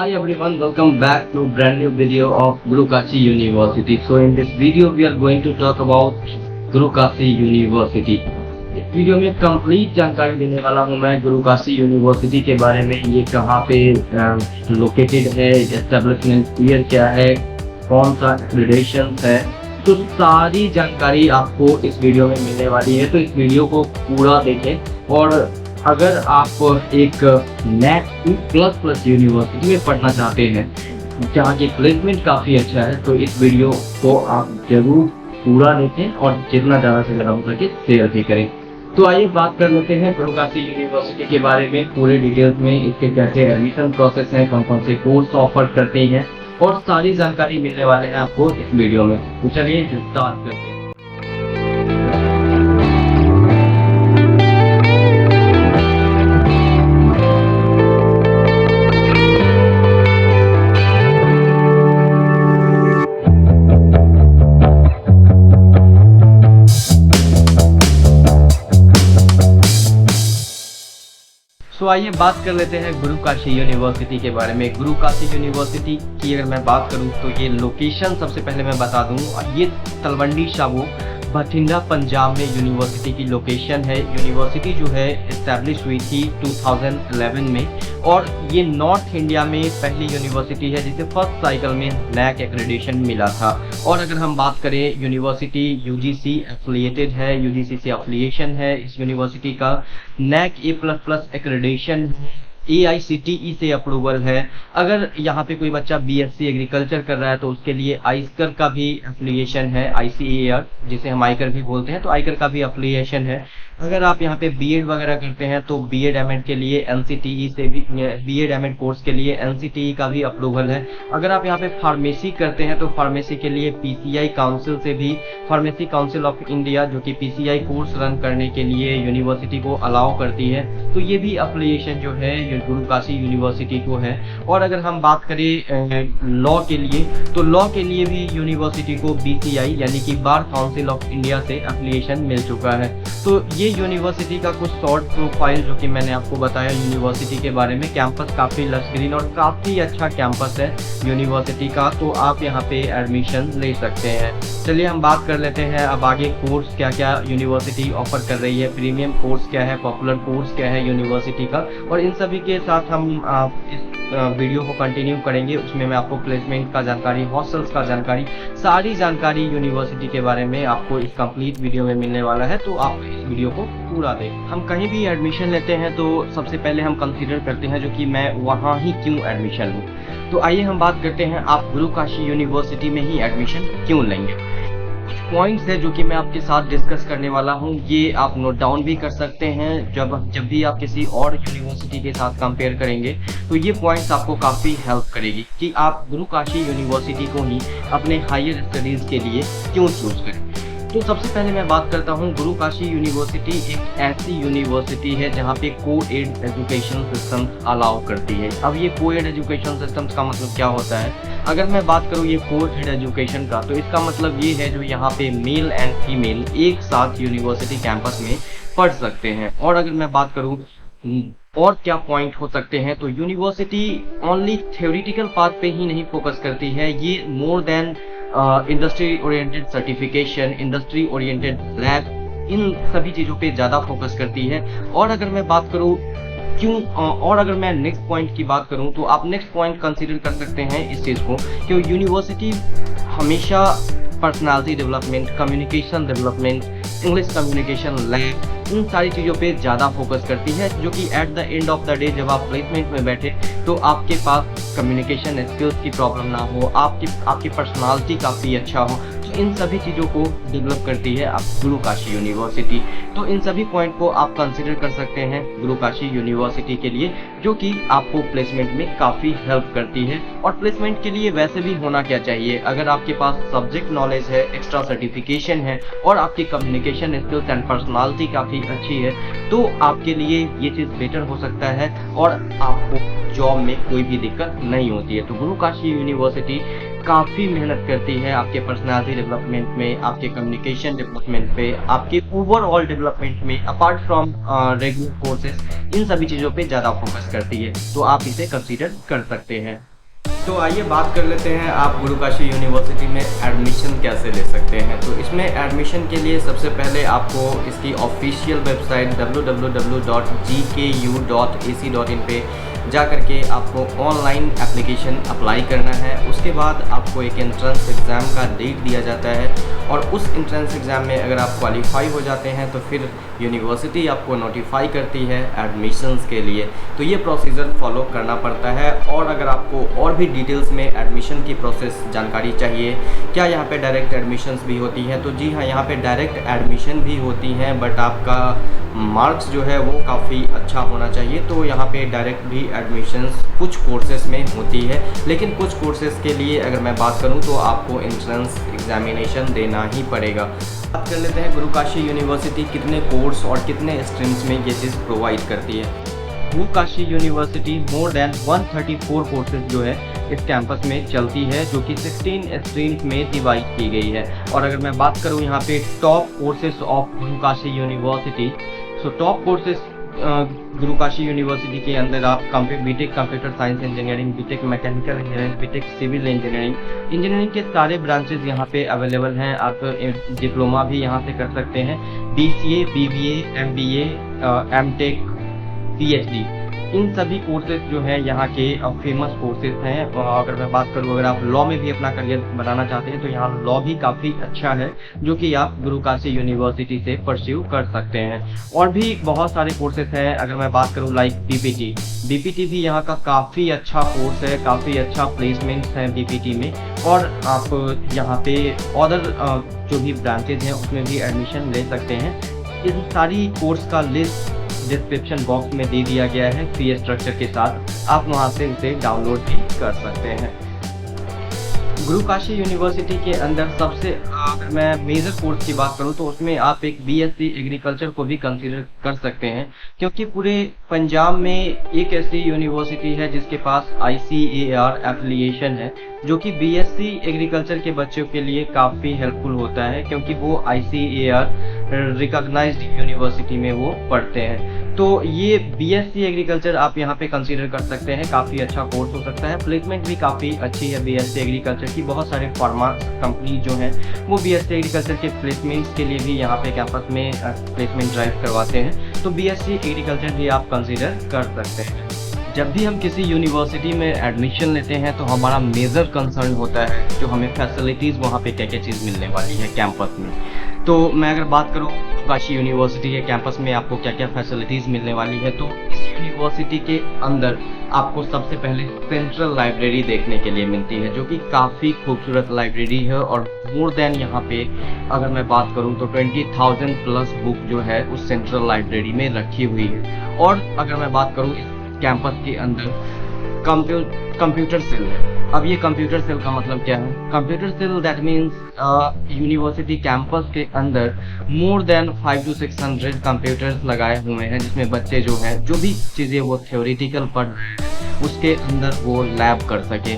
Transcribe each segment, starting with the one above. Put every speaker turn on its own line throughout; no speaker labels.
Hi everyone, welcome back to brand new video of Guru Kashi University. So in this video we are going to talk about Guru Kashi University. इस video में complete जानकारी देने वाला हूँ मैं गुरु Kashi university के बारे में। ये कहाँ पे लोकेटेड है, एस्टेब्लिशमेंट ईयर क्या है, कौन सा एक्रेडिटेशन है, तो सारी जानकारी आपको इस वीडियो में मिलने वाली है। तो इस वीडियो को पूरा देखें और अगर आप एक NAC+ यूनिवर्सिटी में पढ़ना चाहते हैं जहाँ की प्लेसमेंट काफ़ी अच्छा है, तो इस वीडियो को आप जरूर पूरा देखें और जितना ज़्यादा से ज़्यादा हो सके शेयर भी करें। तो आइए बात कर लेते हैं गुरु काशी यूनिवर्सिटी के बारे में पूरे डिटेल्स में। इसके कैसे एडमिशन प्रोसेस हैं, कौन कौन से कोर्स ऑफर करते हैं और सारी जानकारी मिलने वाले हैं आपको इस वीडियो में। तो चलिए स्टार्ट करते हैं। तो आइए बात कर लेते हैं गुरु काशी यूनिवर्सिटी के बारे में। गुरु काशी यूनिवर्सिटी की अगर मैं बात करूं तो ये लोकेशन सबसे पहले मैं बता दूं, ये तलवंडी साबो बठिंडा पंजाब में यूनिवर्सिटी की लोकेशन है। यूनिवर्सिटी जो है इस्टेब्लिश हुई थी 2011 में और ये नॉर्थ इंडिया में पहली यूनिवर्सिटी है जिसे फर्स्ट साइकिल में NAC एक्रेडिटेशन मिला था। और अगर हम बात करें, यूनिवर्सिटी UGC एफिलिएटेड है, UGC से एफिलिएशन है इस यूनिवर्सिटी का। NAC A++ एक्रेडिटेशन है, AICTE से अप्रूवल है। अगर यहाँ पे कोई बच्चा BSc एग्रीकल्चर कर रहा है तो उसके लिए आइकर का भी एफिलिएशन है, ICAR जिसे हम आइकर भी बोलते हैं, तो आइकर का भी एफिलिएशन है। अगर आप यहाँ पे बीएड वगैरह करते हैं तो बीएड एमएड के लिए NCTE से भी, बीएड एमएड कोर्स के लिए NCTE का भी अप्रूवल है। अगर आप यहाँ पे फार्मेसी करते हैं तो फार्मेसी के लिए PCI काउंसिल से भी, फार्मेसी काउंसिल ऑफ इंडिया जो कि PCI कोर्स रन करने के लिए यूनिवर्सिटी को अलाउ करती है, तो ये भी एफिलिएशन जो है गुरु काशी यूनिवर्सिटी को है। और अगर हम बात करें लॉ के लिए, तो लॉ के लिए भी यूनिवर्सिटी को BCI यानी कि बार काउंसिल ऑफ इंडिया से एफिलिएशन मिल चुका है। तो ये यूनिवर्सिटी का कुछ शॉर्ट प्रोफाइल जो कि मैंने आपको बताया यूनिवर्सिटी के बारे में। कैंपस काफ़ी लश ग्रीन और काफ़ी अच्छा कैंपस है यूनिवर्सिटी का, तो आप यहाँ पे एडमिशन ले सकते हैं। चलिए हम बात कर लेते हैं अब आगे कोर्स क्या क्या यूनिवर्सिटी ऑफर कर रही है, प्रीमियम कोर्स क्या है, पॉपुलर कोर्स क्या है यूनिवर्सिटी का, और इन सभी के साथ हम इस वीडियो को कंटिन्यू करेंगे। उसमें मैं आपको प्लेसमेंट का जानकारी, हॉस्टल्स का जानकारी, सारी जानकारी यूनिवर्सिटी के बारे में आपको इस कंप्लीट वीडियो में मिलने वाला है, तो आप इस वीडियो को पूरा देखें। हम कहीं भी एडमिशन लेते हैं तो सबसे पहले हम कंसीडर करते हैं जो कि मैं वहाँ ही क्यों एडमिशन लूँ। तो आइए हम बात करते हैं आप गुरु काशी यूनिवर्सिटी में ही एडमिशन क्यों लेंगे। पॉइंट्स है जो कि मैं आपके साथ डिस्कस करने वाला हूँ, ये आप नोट डाउन भी कर सकते हैं। जब भी आप किसी और यूनिवर्सिटी के साथ कंपेयर करेंगे तो ये पॉइंट्स आपको काफ़ी हेल्प करेगी कि आप गुरु काशी यूनिवर्सिटी को ही अपने हायर स्टडीज़ के लिए क्यों चूज करें। तो सबसे पहले मैं बात करता हूँ, गुरु काशी यूनिवर्सिटी एक ऐसी यूनिवर्सिटी है जहाँ पे को-एड एजुकेशन सिस्टम अलाउ करती है। अब ये को-एड एजुकेशन सिस्टम का मतलब क्या होता है? अगर मैं बात करूँ ये को-एड एजुकेशन का, तो इसका मतलब ये है जो यहाँ पे मेल एंड फीमेल एक साथ यूनिवर्सिटी कैंपस में पढ़ सकते हैं। और अगर मैं बात करूँ और क्या पॉइंट हो सकते हैं, तो यूनिवर्सिटी ओनली थ्योरेटिकल पार्ट पे ही नहीं फोकस करती है, ये more than industry oriented certification, industry oriented lab, इन सभी चीज़ों पे ज़्यादा फोकस करती है। और अगर मैं बात करूँ क्यों, और अगर मैं नेक्स्ट पॉइंट की बात करूं तो आप नेक्स्ट पॉइंट कंसीडर कर सकते हैं इस चीज़ को कि यूनिवर्सिटी हमेशा personality development, communication development, English communication lab, इन सारी चीज़ों पे ज़्यादा फोकस करती है, जो कि at the end of the day जब आप प्लेसमेंट में बैठे तो आपके पास कम्युनिकेशन स्किल्स की प्रॉब्लम ना हो, आपकी पर्सनालिटी काफ़ी अच्छा हो, तो इन सभी चीज़ों को डेवलप करती है आप गुरु काशी यूनिवर्सिटी। तो इन सभी पॉइंट को आप कंसिडर कर सकते हैं गुरु काशी यूनिवर्सिटी के लिए, जो कि आपको प्लेसमेंट में काफ़ी हेल्प करती है। और प्लेसमेंट के लिए वैसे भी होना क्या चाहिए, अगर आपके पास सब्जेक्ट नॉलेज है, एक्स्ट्रा सर्टिफिकेशन है और आपकी कम्युनिकेशन स्किल्स एंड पर्सनालिटी काफ़ी अच्छी है, तो आपके लिए ये चीज़ बेटर हो सकता है और आपको जॉब में कोई भी दिक्कत नहीं होती है। तो गुरु काशी यूनिवर्सिटी काफ़ी मेहनत करती है आपके पर्सनालिटी डेवलपमेंट में, आपके कम्युनिकेशन डेवलपमेंट पे, आपके ओवरऑल डेवलपमेंट में, अपार्ट फ्रॉम रेगुलर कोर्सेज, इन सभी चीज़ों पे ज़्यादा फोकस करती है, तो आप इसे कंसीडर कर सकते हैं। तो आइए बात कर लेते हैं आप गुरु काशी यूनिवर्सिटी में एडमिशन कैसे ले सकते हैं। तो इसमें एडमिशन के लिए सबसे पहले आपको इसकी ऑफिशियल वेबसाइट www.gku.ac.in पे जा करके आपको ऑनलाइन एप्लीकेशन अप्लाई करना है। उसके बाद आपको एक एंट्रेंस एग्ज़ाम का डेट दिया जाता है और उस एंट्रेंस एग्ज़ाम में अगर आप क्वालिफाई हो जाते हैं तो फिर यूनिवर्सिटी आपको नोटिफाई करती है एडमिशन्स के लिए। तो ये प्रोसीजर फॉलो करना पड़ता है। और अगर आपको और भी डिटेल्स में एडमिशन की प्रोसेस जानकारी चाहिए, क्या यहाँ पे डायरेक्ट एडमिशन्स भी होती हैं, तो जी हाँ, यहाँ पे डायरेक्ट एडमिशन भी होती हैं, बट आपका मार्क्स जो है वो काफ़ी अच्छा होना चाहिए। तो यहाँ पे डायरेक्ट भी एडमिशन्स कुछ कोर्सेज़ में होती है, लेकिन कुछ कोर्सेज़ के लिए अगर मैं बात करूँ तो आपको एंट्रेंस एग्जामिनेशन देना ही पड़ेगा। बात कर लेते हैं गुरु काशी यूनिवर्सिटी कितने कोर्स और कितने स्ट्रीम्स में ये चीज़ प्रोवाइड करती है। गुरु Kashi university more than 134 courses जो है इस कैंपस में चलती है, जो कि 16 स्ट्रीम्स में डिवाइड की गई है। और अगर मैं बात करूं यहाँ पे top courses of Guru Kashi university, so top courses Guru Kashi university के अंदर आप BTech computer science engineering, BTech mechanical engineering, BTech civil engineering के सारे ब्रांचेज यहाँ पे अवेलेबल हैं। आप डिप्लोमा भी यहाँ से कर सकते हैं, BCA, BBA, MBA, MTech, PhD, इन सभी कोर्सेज जो है यहाँ के फेमस कोर्सेज हैं। अगर मैं बात करूँ, अगर आप लॉ में भी अपना करियर बनाना चाहते हैं तो यहाँ लॉ भी काफ़ी अच्छा है, जो कि आप गुरु काशी यूनिवर्सिटी से परस्यू कर सकते हैं। और भी बहुत सारे कोर्सेज हैं। अगर मैं बात करूँ लाइक BPT भी यहाँ का काफ़ी अच्छा कोर्स है, काफ़ी अच्छा प्लेसमेंट्स है BPT में। और आप यहाँ पे अदर जो भी ब्रांचेज हैं उसमें भी एडमिशन ले सकते हैं। इन सारी कोर्स का लिस्ट डिस्क्रिप्शन बॉक्स में दे दिया गया है फी स्ट्रक्चर के साथ, आप वहां से उसे डाउनलोड भी कर सकते हैं। गुरु काशी यूनिवर्सिटी के अंदर सबसे अगर मैं मेजर कोर्स की बात करूं तो उसमें आप एक BSc एग्रीकल्चर को भी कंसीडर कर सकते हैं, क्योंकि पूरे पंजाब में एक ऐसी यूनिवर्सिटी है जिसके पास ICAR एफिलिएशन है, जो कि BSc एग्रीकल्चर के बच्चों के लिए काफ़ी हेल्पफुल होता है, क्योंकि वो ICAR रिकॉग्नाइज्ड यूनिवर्सिटी में वो पढ़ते हैं। तो ये BSc एग्रीकल्चर आप यहाँ पे कंसीडर कर सकते हैं, काफ़ी अच्छा कोर्स हो सकता है। प्लेसमेंट भी काफ़ी अच्छी है BSc एग्रीकल्चर की। बहुत सारे फार्मा कंपनी जो हैं वो BSc एग्रीकल्चर के प्लेसमेंट्स के लिए भी यहाँ पे कैंपस में प्लेसमेंट ड्राइव करवाते हैं। तो BSc एग्रीकल्चर भी आप कंसीडर कर सकते हैं। जब भी हम किसी यूनिवर्सिटी में एडमिशन लेते हैं तो हमारा मेजर कंसर्न होता है जो हमें फैसिलिटीज़ वहाँ पे क्या क्या चीज़ मिलने वाली है कैंपस में। तो मैं अगर बात करूँ काशी यूनिवर्सिटी के कैंपस में आपको क्या क्या फैसिलिटीज़ मिलने वाली है, तो इस यूनिवर्सिटी के अंदर आपको सबसे पहले सेंट्रल लाइब्रेरी देखने के लिए मिलती है, जो कि काफ़ी खूबसूरत लाइब्रेरी है। और मोर देन यहाँ पे अगर मैं बात करूँ तो 20,000 प्लस बुक जो है उस सेंट्रल लाइब्रेरी में रखी हुई है। और अगर मैं बात करूँ इस कैंपस के अंदर कंप्यूटर सेल है। अब ये कंप्यूटर सेल का मतलब क्या है? Computer cell that means university campus के अंदर मोर देन 500 to 600 कंप्यूटर्स लगाए हुए हैं, जिसमें बच्चे जो हैं जो भी चीज़ें वो थ्योरेटिकल पढ़ रहे हैं उसके अंदर वो लैब कर सके,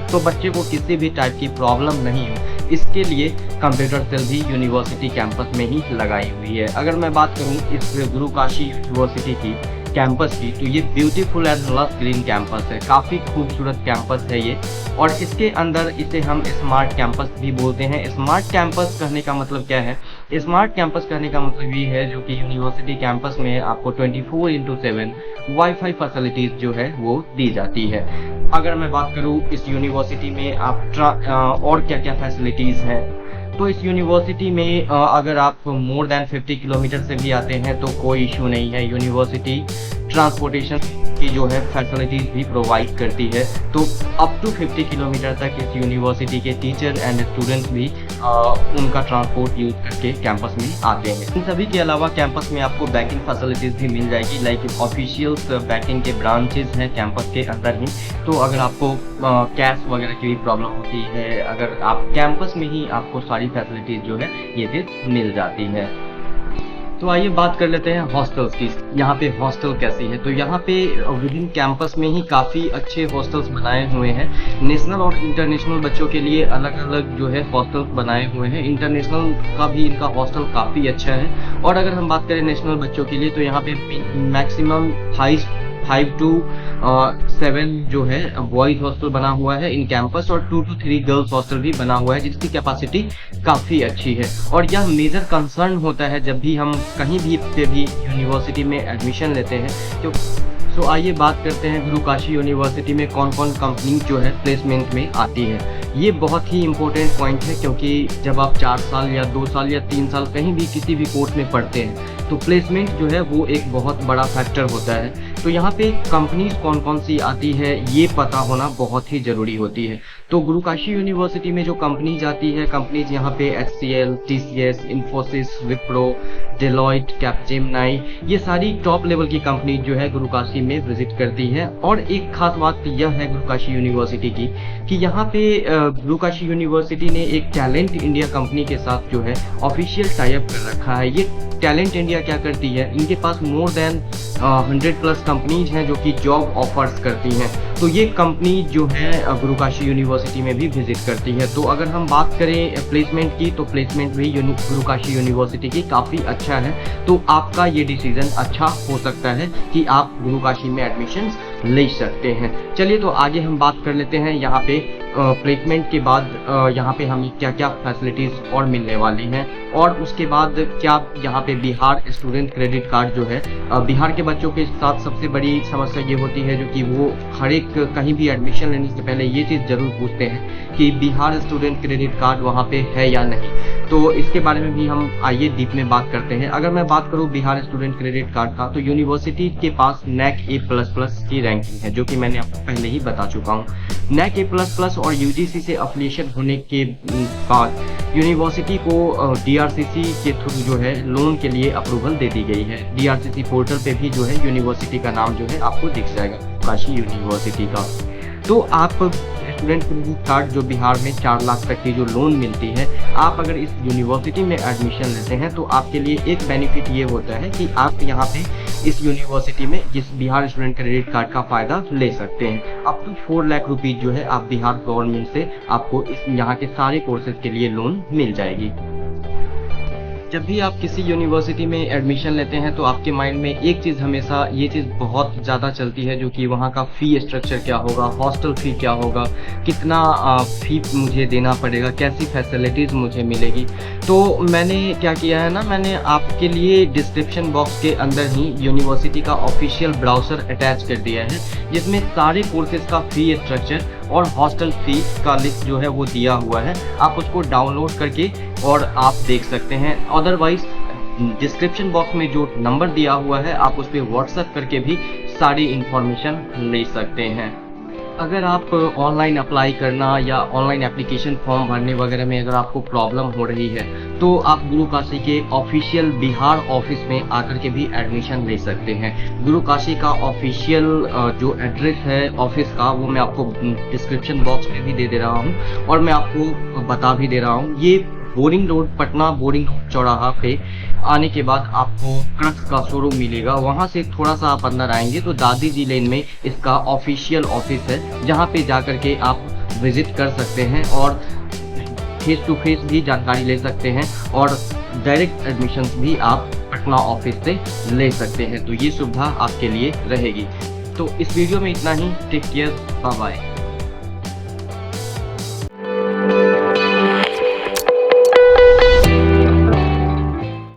तो बच्चे को किसी भी टाइप की प्रॉब्लम नहीं हो, इसके लिए कंप्यूटर सेल भी यूनिवर्सिटी कैंपस में ही लगाई हुई है। अगर मैं बात करूँ इस गुरु काशी यूनिवर्सिटी की कैंपस की, तो ये ब्यूटीफुल एंड लस ग्रीन कैंपस है, काफ़ी खूबसूरत कैंपस है ये। और इसके अंदर इसे हम स्मार्ट कैंपस भी बोलते हैं। स्मार्ट कैंपस कहने का मतलब क्या है? स्मार्ट कैंपस कहने का मतलब ये है जो कि यूनिवर्सिटी कैंपस में आपको 24/7 वाईफाई फैसिलिटीज़ जो है वो दी जाती है। अगर मैं बात करूँ इस यूनिवर्सिटी में आप और क्या क्या फैसिलिटीज़ हैं, तो इस यूनिवर्सिटी में अगर आप मोर देन 50 किलोमीटर से भी आते हैं तो कोई इशू नहीं है। यूनिवर्सिटी ट्रांसपोर्टेशन की जो है फैसिलिटीज़ भी प्रोवाइड करती है, तो अप टू 50 किलोमीटर तक इस यूनिवर्सिटी के टीचर एंड स्टूडेंट्स भी उनका ट्रांसपोर्ट यूज़ करके कैंपस में आते हैं। इन सभी के अलावा कैंपस में आपको बैंकिंग फैसिलिटीज़ भी मिल जाएगी, लाइक ऑफिशियल्स बैंकिंग के ब्रांचेज हैं कैंपस के अंदर ही। तो अगर आपको कैश वगैरह की भी प्रॉब्लम होती है, अगर आप कैंपस में ही आपको सारी फैसिलिटीज़ जो है ये चीज़ मिल जाती है। तो आइए बात कर लेते हैं हॉस्टल्स की। यहाँ पे हॉस्टल कैसी है? तो यहाँ पे विद इन कैंपस में ही काफ़ी अच्छे हॉस्टल्स बनाए हुए हैं। नेशनल और इंटरनेशनल बच्चों के लिए अलग अलग जो है हॉस्टल्स बनाए हुए हैं। इंटरनेशनल का भी इनका हॉस्टल काफ़ी अच्छा है। और अगर हम बात करें नेशनल बच्चों के लिए, तो यहाँ पे मैक्सिमम 5 to 7 जो है बॉयज हॉस्टल बना हुआ है इन कैंपस, और 2 to 3 गर्ल्स हॉस्टल भी बना हुआ है, जिसकी कैपेसिटी काफ़ी अच्छी है। और यह मेजर कंसर्न होता है जब भी हम कहीं भी पे भी यूनिवर्सिटी में एडमिशन लेते हैं। तो आइए बात करते हैं गुरु काशी यूनिवर्सिटी में कौन कौन कंपनी जो है प्लेसमेंट में आती है। ये बहुत ही इम्पोर्टेंट पॉइंट है, क्योंकि जब आप 4 साल या 2 साल या 3 साल कहीं भी किसी भी कोर्स में पढ़ते हैं तो प्लेसमेंट जो है वो एक बहुत बड़ा फैक्टर होता है। तो यहाँ पे कंपनीज कौन कौन सी आती है ये पता होना बहुत ही ज़रूरी होती है। तो गुरु काशी यूनिवर्सिटी में जो कंपनीज आती है, कंपनीज यहाँ पे HCL, TCS, Infosys, Wipro, Deloitte, Capgemini, ये सारी टॉप लेवल की कंपनी जो है गुरु काशी में विजिट करती है। और एक खास बात यह है गुरु काशी यूनिवर्सिटी की कि यहाँ पे गुरु काशी यूनिवर्सिटी ने एक टैलेंट इंडिया कंपनी के साथ जो है ऑफिशियल टाई अप कर रखा है। ये टैलेंट इंडिया क्या करती है, इनके पास मोर देन 100+ कंपनीज हैं जो कि जॉब ऑफर्स करती हैं। तो ये कंपनी जो है गुरु काशी यूनिवर्सिटी में भी विजिट करती है। तो अगर हम बात करें प्लेसमेंट की, तो प्लेसमेंट भी गुरु काशी यूनिवर्सिटी की काफ़ी अच्छा है। तो आपका ये डिसीजन अच्छा हो सकता है कि आप गुरु काशी में एडमिशन्स ले सकते हैं। चलिए तो आगे हम बात कर लेते हैं यहाँ पे प्लेसमेंट के बाद यहाँ पे हमें क्या क्या फैसिलिटीज़ और मिलने वाली हैं, और उसके बाद क्या यहाँ पे बिहार स्टूडेंट क्रेडिट कार्ड जो है बिहार के बच्चों के साथ सबसे बड़ी समस्या ये होती है जो कि वो हर एक कहीं भी एडमिशन लेने से पहले ये चीज़ ज़रूर पूछते हैं कि बिहार स्टूडेंट क्रेडिट कार्ड वहाँ पे है या नहीं। तो इसके बारे में भी हम आइए डीप में बात करते हैं। अगर मैं बात करूँ बिहार स्टूडेंट क्रेडिट कार्ड का, तो यूनिवर्सिटी के पास NAC A++ की रैंकिंग है, जो कि मैंने आपको पहले ही बता चुका हूँ। NAC A++ और UGC से अफिलिएशन होने के बाद यूनिवर्सिटी को DRCC के थ्रू जो है लोन के लिए अप्रूवल दे दी गई है। DRCC पोर्टल पे भी जो है यूनिवर्सिटी का नाम जो है आपको दिख जाएगा, काशी यूनिवर्सिटी का। तो आप स्टूडेंट क्रेडिट कार्ड जो बिहार में 4 लाख तक की जो लोन मिलती है, आप अगर इस यूनिवर्सिटी में एडमिशन लेते हैं तो आपके लिए एक बेनिफिट ये होता है कि आप यहाँ पे इस यूनिवर्सिटी में इस बिहार स्टूडेंट क्रेडिट कार्ड का फ़ायदा ले सकते हैं। अप टू 4 लाख रुपीज़ जो है आप बिहार गवर्नमेंट से आपको इस यहाँ के सारे कोर्सेज के लिए लोन मिल जाएगी। जब भी आप किसी यूनिवर्सिटी में एडमिशन लेते हैं तो आपके माइंड में एक चीज़ हमेशा ये चीज़ बहुत ज़्यादा चलती है, जो कि वहाँ का फ़ी स्ट्रक्चर क्या होगा, हॉस्टल फ़ी क्या होगा, कितना फ़ी मुझे देना पड़ेगा, कैसी फैसिलिटीज़ मुझे मिलेगी। तो मैंने क्या किया है ना, मैंने आपके लिए डिस्क्रिप्शन बॉक्स के अंदर ही यूनिवर्सिटी का ऑफिशियल ब्राउज़र अटैच कर दिया है, जिसमें सारे कोर्सेज का फ़ी स्ट्रक्चर और हॉस्टल फ़ी का लिस्ट जो है वो दिया हुआ है। आप उसको डाउनलोड करके और आप देख सकते हैं। अदरवाइज डिस्क्रिप्शन बॉक्स में जो नंबर दिया हुआ है आप उस पर व्हाट्सएप करके भी सारी इंफॉर्मेशन ले सकते हैं। अगर आप ऑनलाइन अप्लाई करना या ऑनलाइन एप्लीकेशन फॉर्म भरने वगैरह में अगर आपको प्रॉब्लम हो रही है तो आप गुरु काशी के ऑफिशियल बिहार ऑफिस में आकर के भी एडमिशन ले सकते हैं। गुरु काशी का ऑफिशियल जो एड्रेस है ऑफिस का वो मैं आपको डिस्क्रिप्शन बॉक्स में भी दे रहा हूँ और मैं आपको बता भी दे रहा हूँ। ये boring road, Patna boring road चौराहा पे आने के बाद आपको क्रक्स का शोरूम मिलेगा। वहाँ से थोड़ा सा आप अंदर आएंगे तो दादी जी लेन में इसका ऑफिशियल ऑफिस है, जहाँ पे जाकर के आप विजिट कर सकते हैं और फेस टू फेस भी जानकारी ले सकते हैं और डायरेक्ट एडमिशन्स भी आप पटना ऑफिस से ले सकते हैं। तो ये सुविधा आपके लिए रहेगी। तो इस वीडियो में इतना ही। Take care, bye bye.